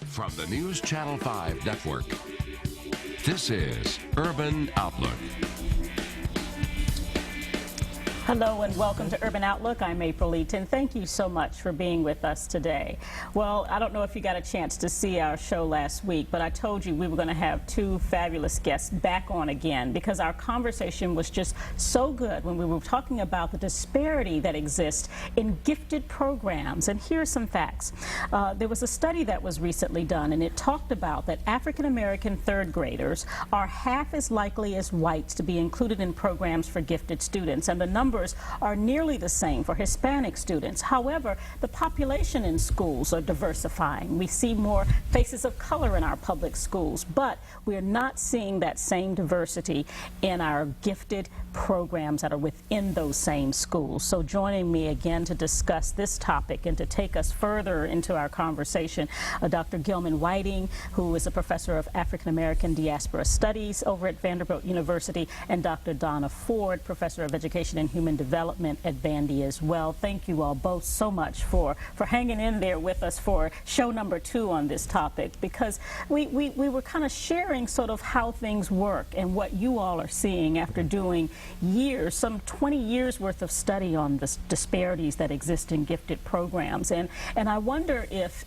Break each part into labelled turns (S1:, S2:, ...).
S1: From the News Channel 5 network, this is Urban Outlook.
S2: Hello and welcome to Urban Outlook. I'm April Eaton. Thank you so much for being with us today. Well, I don't know if you got a chance to see our show last week, but I told you we were going to have two fabulous guests back on again because our conversation was just so good when we were talking about the disparity that exists in gifted programs. And here are some facts. There was a study that was recently done, and it talked about that African-American third graders are half as likely as whites to be included in programs for gifted students, and the numbers are nearly the same for Hispanic students. However, the population in schools are diversifying. We see more faces of color in our public schools, but we are not seeing that same diversity in our gifted programs that are within those same schools. So joining me again to discuss this topic and to take us further into our conversation, Dr. Gilman Whiting, who is a professor of African American Diaspora Studies over at Vanderbilt University, and Dr. Donna Ford, professor of Education and Human Development at Vandy as well. Thank you all both so much for hanging in there with us for show number 2 on this topic, because we were kind of sharing sort of how things work and what you all are seeing after doing years, some 20 years worth of study on the disparities that exist in gifted programs. And I wonder if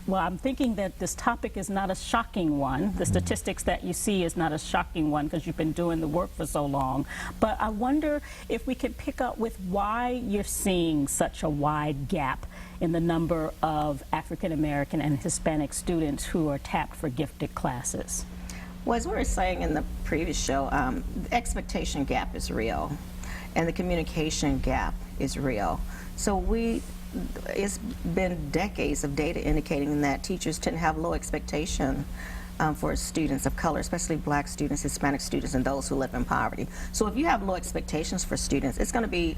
S2: well, I'm thinking that this topic is not a shocking one. The statistics that you see is not a shocking one because you've been doing the work for so long. But I wonder if we could pick up with why you're seeing such a wide gap in the number of African American and Hispanic students who are tapped for gifted classes.
S3: Well, as we were saying in the previous show, the expectation gap is real, and the communication gap is real. So it's been decades of data indicating that teachers tend to have low expectation for students of color, especially black students, Hispanic students, and those who live in poverty. So if you have low expectations for students, it's going to be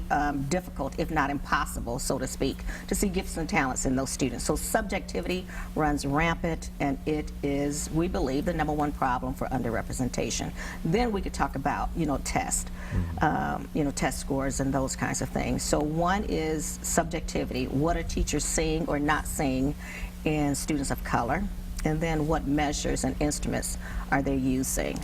S3: difficult, if not impossible, so to speak, to see gifts and talents in those students. So subjectivity runs rampant, and it is, we believe, the #1 problem for underrepresentation. Then we could talk about, test scores and those kinds of things. So one is subjectivity. What are teachers seeing or not seeing in students of color? And then what measures and instruments are they using?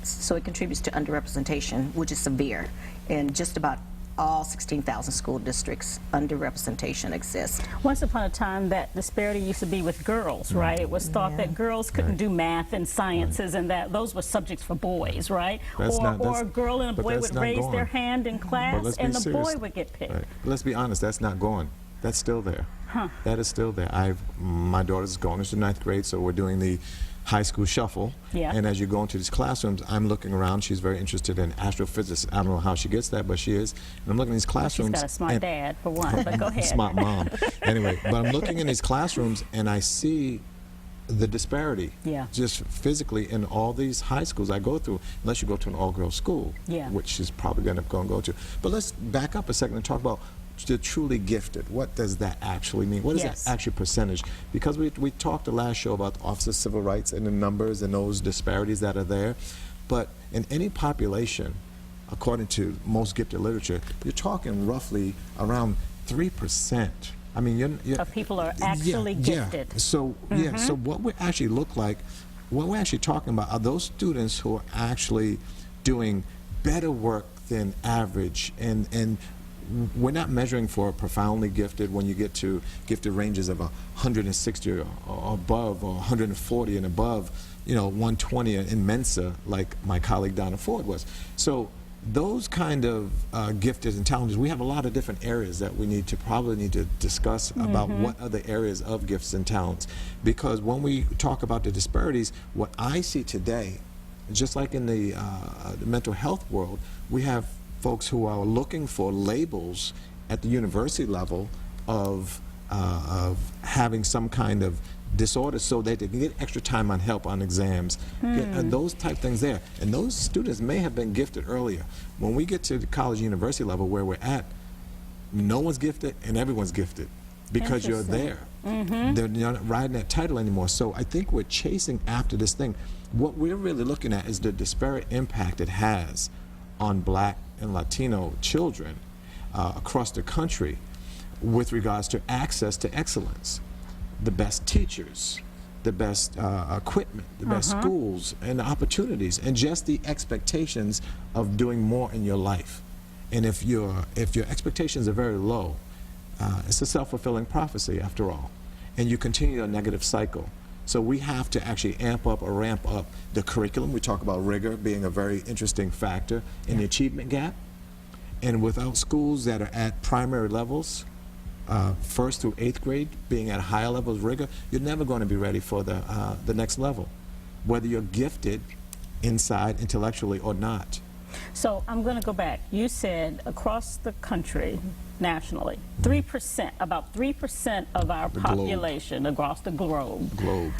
S3: So it contributes to underrepresentation, which is severe. In just about all 16,000 school districts, underrepresentation exists.
S2: Once upon a time, that disparity used to be with girls, right? It was thought that girls couldn't do math and sciences, and that those were subjects for boys, right? Or a girl and a boy would raise their hand in class, and the boy would get picked.
S4: Right. Let's be honest, that's not going. That's still there.
S2: Huh.
S4: That is still there. My daughter's going into 9th grade, so we're doing the high school shuffle.
S2: Yeah.
S4: And as you go into these classrooms, I'm looking around. She's very interested in astrophysics. I don't know how she gets that, but she is. And I'm looking in these classrooms.
S2: She's got a smart dad, for one, but go ahead.
S4: Smart mom. Anyway, but I'm looking in these classrooms, and I see the disparity just physically in all these high schools I go through, unless you go to an all-girls school, which she's probably going to go to. But let's back up a second and talk about the truly gifted. What does that actually mean? What is that actual percentage? Because we talked the last show about the Office of Civil Rights and the numbers and those disparities that are there. But in any population, according to most gifted literature, you're talking roughly around 3%. I mean,
S2: of people are actually gifted.
S4: Yeah. So so what we actually look like, what we're actually talking about are those students who are actually doing better work than average, and we're not measuring for profoundly gifted when you get to gifted ranges of 160 or above, or 140 and above, 120 in Mensa, like my colleague Donna Ford was. So those kind of gifted and talented, we have a lot of different areas that we probably need to discuss about what are the areas of gifts and talents. Because when we talk about the disparities, what I see today, just like in the mental health world, we have folks who are looking for labels at the university level of having some kind of disorder so that they can get extra time on help on exams, and those type things there. And those students may have been gifted earlier. When we get to the college university level where we're at, no one's gifted and everyone's gifted because you're there. They're not riding that title anymore. So I think we're chasing after this thing. What we're really looking at is the disparate impact it has on Black and Latino children across the country with regards to access to excellence. the best teachers, the best equipment, the best schools and opportunities, and just the expectations of doing more in your life. And if your expectations are very low, it's a self-fulfilling prophecy after all, and you continue a negative cycle. So we have to actually amp up or ramp up the curriculum. We talk about rigor being a very interesting factor in the achievement gap. And without schools that are at primary levels, 1st through 8th grade, being at higher levels of rigor, you're never going to be ready for the next level, whether you're gifted inside intellectually or not.
S2: So I'm going to go back. You said across the country, nationally, 3%, about 3% of our population across the globe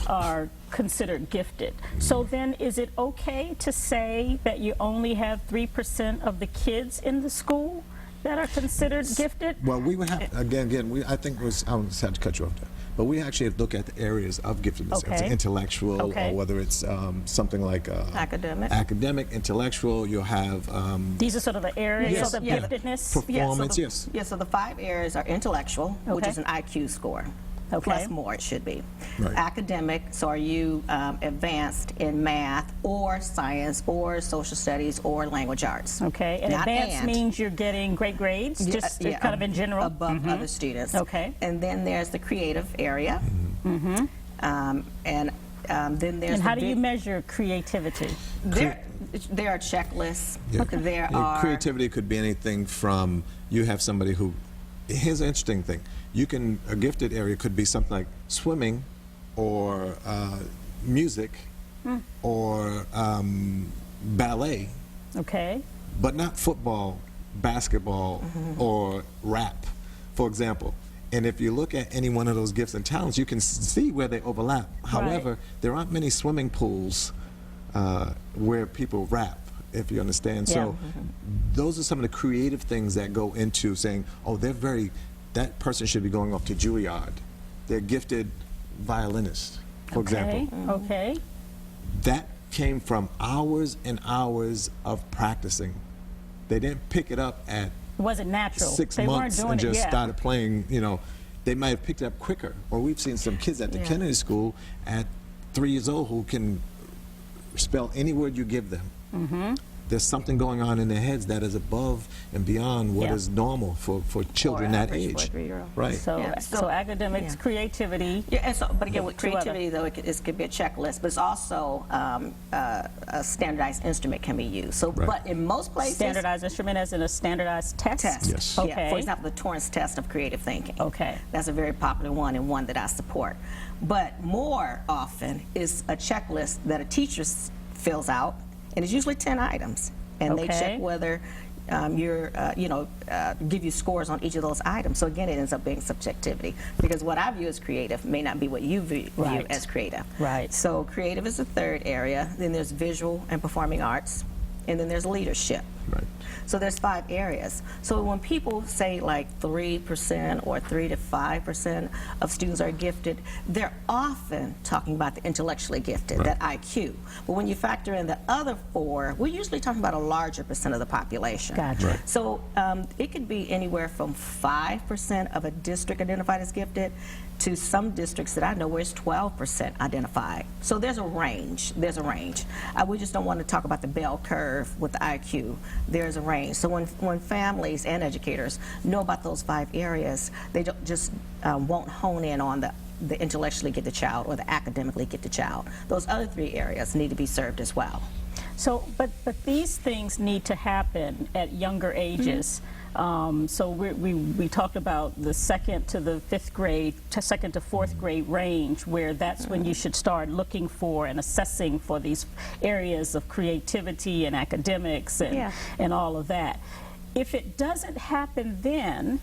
S2: are considered gifted. So then is it okay to say that you only have 3% of the kids in the school that are considered gifted?
S4: Well, we would have, again, I think I just had to cut you off there. But we actually look at the areas of giftedness. If it's intellectual, or whether it's something like academic, intellectual. You'll have
S2: these are sort of the areas of giftedness.
S4: Performance,
S3: So the 5 areas are intellectual, which is an IQ score. Plus more, it should be.
S4: Right.
S3: Academic, so are you advanced in math or science or social studies or language arts?
S2: Okay, and advanced means you're getting great grades, just kind of in general?
S3: Above other students.
S2: Okay.
S3: And then there's the creative area. And then there's
S2: And how do you measure creativity?
S3: There are checklists. There are
S4: creativity could be anything from you have somebody who, here's an interesting thing. A gifted area could be something like swimming or music or ballet.
S2: Okay.
S4: But not football, basketball, or rap, for example. And if you look at any one of those gifts and talents, you can see where they overlap. However, there aren't many swimming pools where people rap, if you understand. So those are some of the creative things that go into saying, oh, that person should be going off to Juilliard. They're gifted violinists, for example.
S2: Okay.
S4: That came from hours and hours of practicing. They didn't pick it up at
S2: It wasn't natural.
S4: 6
S2: They
S4: months
S2: weren't doing
S4: and just
S2: it,
S4: started playing, they might have picked it up quicker. Or we've seen some kids at the Kennedy School at 3 years old who can spell any word you give them. There's something going on in their heads that is above and beyond what is normal for children that age. Right.
S2: So academics, creativity.
S3: And but again, with creativity, though, it could be a checklist, but it's also a standardized instrument can be used. So, but in most places,
S2: standardized instrument as in a standardized test.
S4: Yes.
S2: Okay.
S3: Yeah, for example, the Torrance test of creative thinking.
S2: Okay.
S3: That's a very popular one and one that I support. But more often is a checklist that a teacher fills out. And it's usually 10 items, and they check whether give you scores on each of those items. So again, it ends up being subjectivity, because what I view as creative may not be what you view as creative.
S2: Right.
S3: So creative is the 3rd area. Then there's visual and performing arts, and then there's leadership.
S4: Right.
S3: So there's 5 areas. So when people say like 3% or 3 to 5% of students are gifted, they're often talking about the intellectually gifted, that IQ. But when you factor in the other 4, we're usually talking about a larger percent of the population.
S2: Gotcha.
S4: Right.
S3: So it could be anywhere from 5% of a district identified as gifted to some districts that I know where it's 12% identified. So there's a range. There's a range. We just don't want to talk about the bell curve with the IQ. There's a range. So when families and educators know about those 5 areas, they don't just won't hone in on the intellectually gifted child or the academically gifted child. Those other 3 areas need to be served as well.
S2: So, but these things need to happen at younger ages. So we talked about the 2nd to the 5th grade, 2nd to 4th grade range, where that's when you should start looking for and assessing for these areas of creativity and academics and all of that. If it doesn't happen then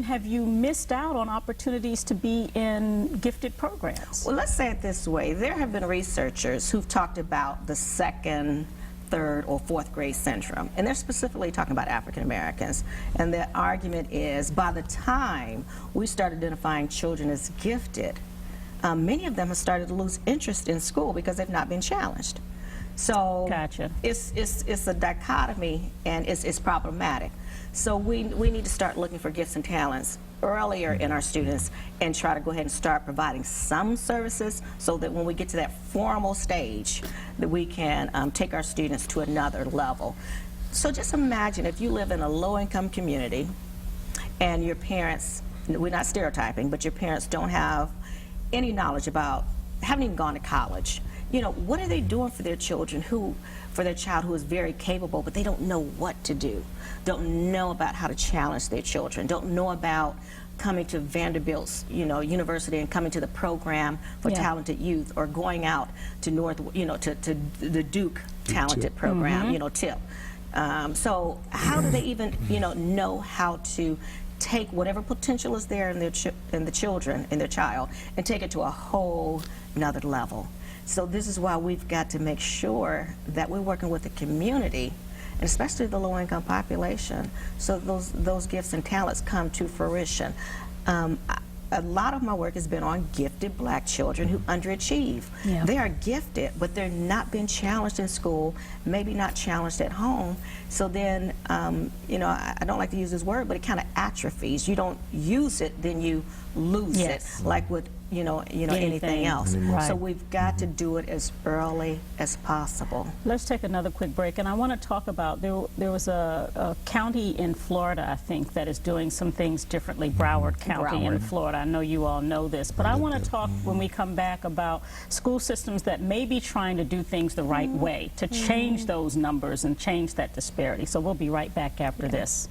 S2: have you missed out on opportunities to be in gifted programs?
S3: Well, let's say it this way. There have been researchers who've talked about the 2nd, 3rd, or 4th grade syndrome, and they're specifically talking about African Americans. And the argument is, by the time we start identifying children as gifted, many of them have started to lose interest in school because they've not been challenged. So
S2: Gotcha.
S3: It's a dichotomy, and it's problematic. So we need to start looking for gifts and talents earlier in our students and try to go ahead and start providing some services so that when we get to that formal stage that we can take our students to another level. So just imagine if you live in a low-income community and your parents, we're not stereotyping, but your parents don't have any knowledge about, haven't even gone to college. You know, what are they doing for their children for their child who is very capable, but they don't know what to do, don't know about how to challenge their children, don't know about coming to Vanderbilt's, university and coming to the program for talented youth, or going out to to the Duke talented program, TIP. So how do they even, know how to take whatever potential is there in their child and take it to a whole nother level? So this is why we've got to make sure that we're working with the community, and especially the low-income population, so those gifts and talents come to fruition. A lot of my work has been on gifted black children who underachieve. Yeah. They are gifted, but they're not being challenged in school, maybe not challenged at home. So then, I don't like to use this word, but it kind of atrophies. You don't use it, then you lose it, like with anything else. Right. So we've got to do it as early as possible.
S2: Let's take another quick break, and I want to talk about, there was a county in Florida, I think, that is doing some things differently, Broward County in Florida. I know you all know this, but I want to talk when we come back about school systems that may be trying to do things the right way to change those numbers and change that disparity. So we'll be right back after this.